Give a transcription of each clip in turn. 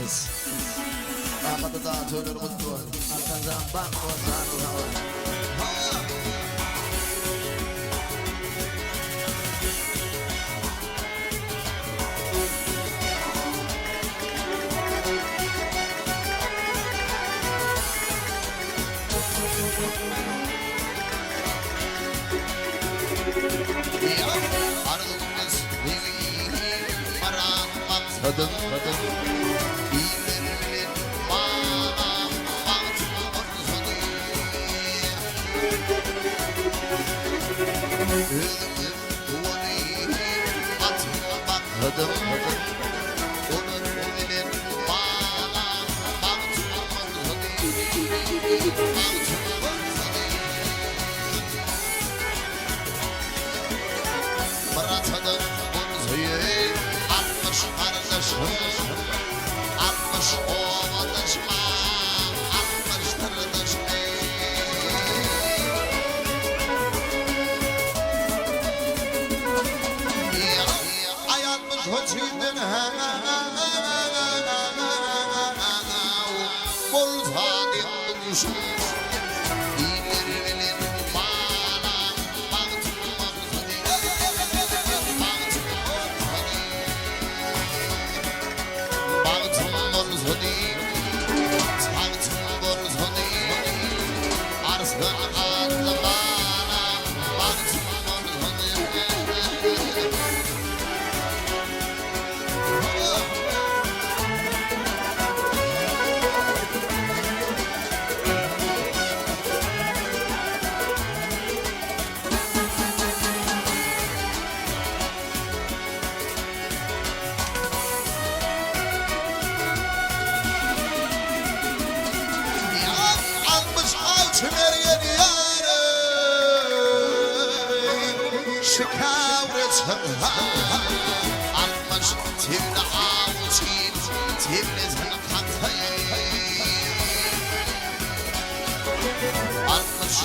kız. Arkada da atölyeler mutlu var. Arkanızdan bak o zaman. Kadın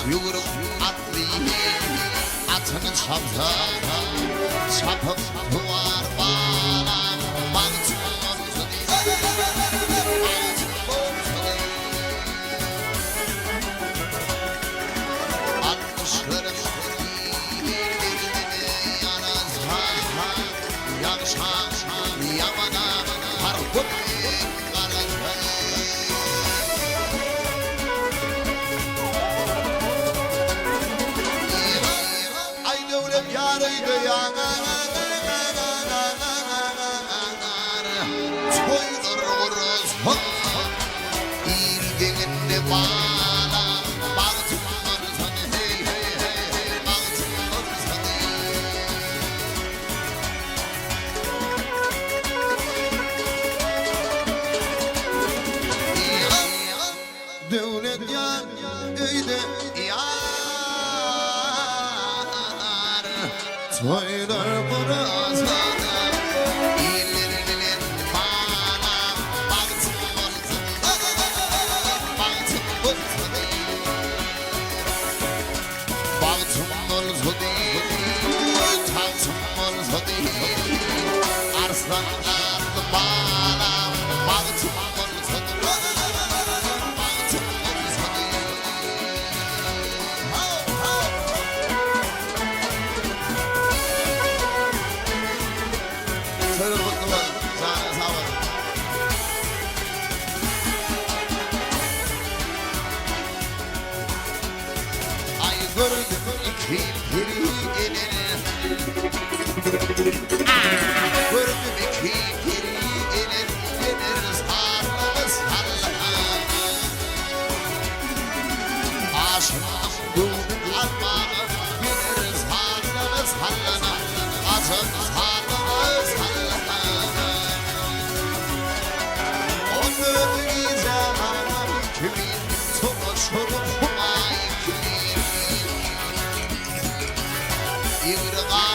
Yürüp atlayayım, atını çapsa, çapıp duvar bana, baktım altmışların birbirine yanazma, yakşan yamana, harput yarıydı yanar toydururuz İlgini bana baktımlar seni hey hey hey hey baktımlar seni devlet yan öyle yan toylar burası İllerinin bana baktım arslanlar bana baktım gördüm iki piri gelir gördüm iki piri gelir sarlı sarlı aşkım gülüm armağanı gelir sarlı sarlı azım sarlı sarlı onu gizem kimin tutuşurum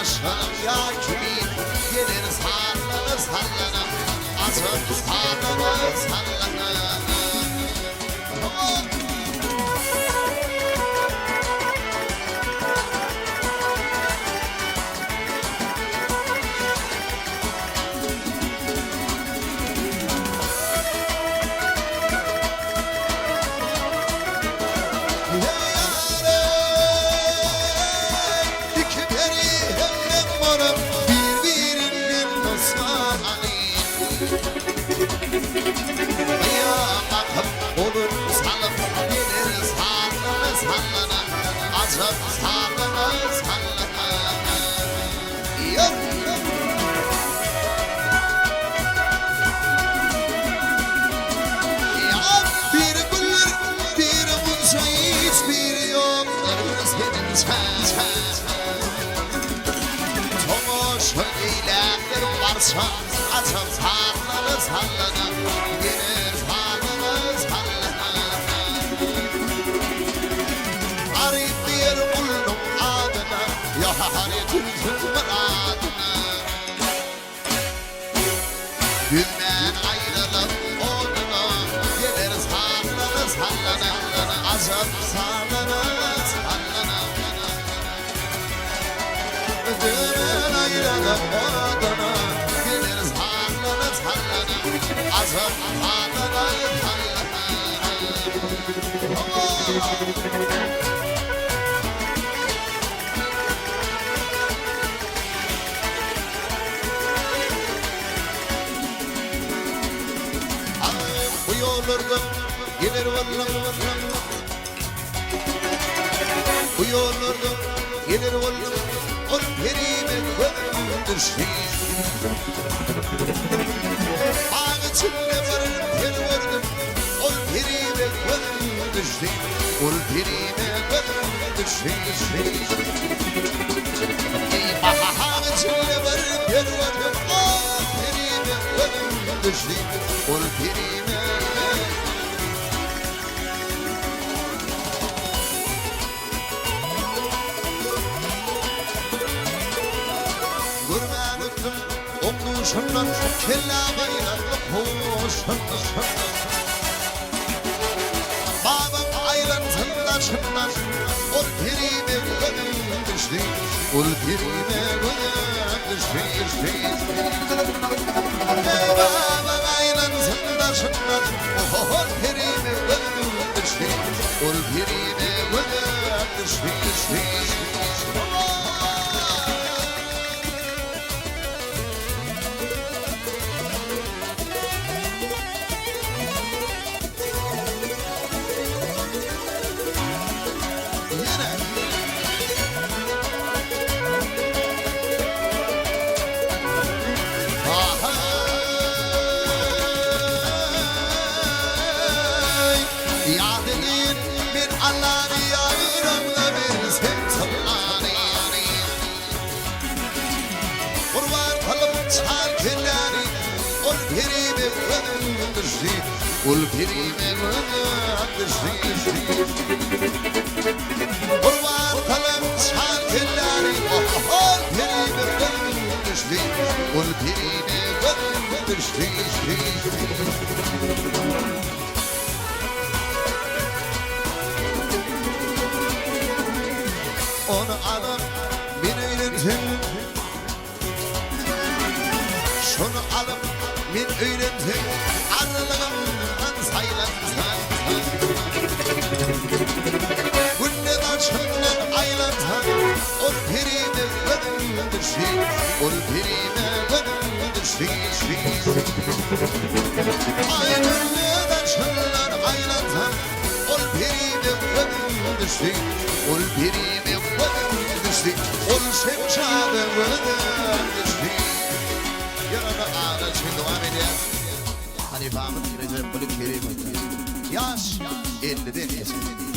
aşkım ya kimin gelir sallana sallana atım sallana sallana Ali Ya bakıp olur salıp gelir sallana sallana Acım sallana sallana Yok Bir güller bir bunca hiçbir yoktur senin Şöyledir varsa açıp sallana sallana Gelir sallana sallana Arif bir kulun adına Ya harif tüm adına Dünden ayrılıp onuna Gelir sallana sallana Açıp sallana sallana Dünden ayrılıp onuna Gelir sallana sallana Açıp sallana sallana Uyulurdum, gelir vallam Uyulurdum, gelir vallam Ol perime gönlümdür şey Ağ içinde varır perverdüm Ol perime gönlümdür şey Ol perime gönlümdür şey Ağ içinde varır perverdüm Ol perime gönlümdür şey Ol perime Şundan kellamayla hoşundan Babam ayrıntında şundan Ol pirime gönül düştü Ol pirime gönül düştü Babam ayrıntında şundan Ol pirime gönül düştü Ol pirime gönül düştü Ol pirime gönül düştü Kurban kalem şarkıları Ol pirime gönül düştü Ol pirime gönül düştü Onu alıp beni eğlendim Şunu alıp beni eğlendim Aralığımdan saylansan Günde taşından aylansan Ol pirime gönül düştü Ol pirime gönül düştü Ay günde taşından aylansan Ol pirime gönül düştü Ol pirime gönül düştü Ol şemşağı gönül düştü Yarada ağrı için devam ediyor Hani Mahmut Recep Bulut Kerim Yaş 50'den eski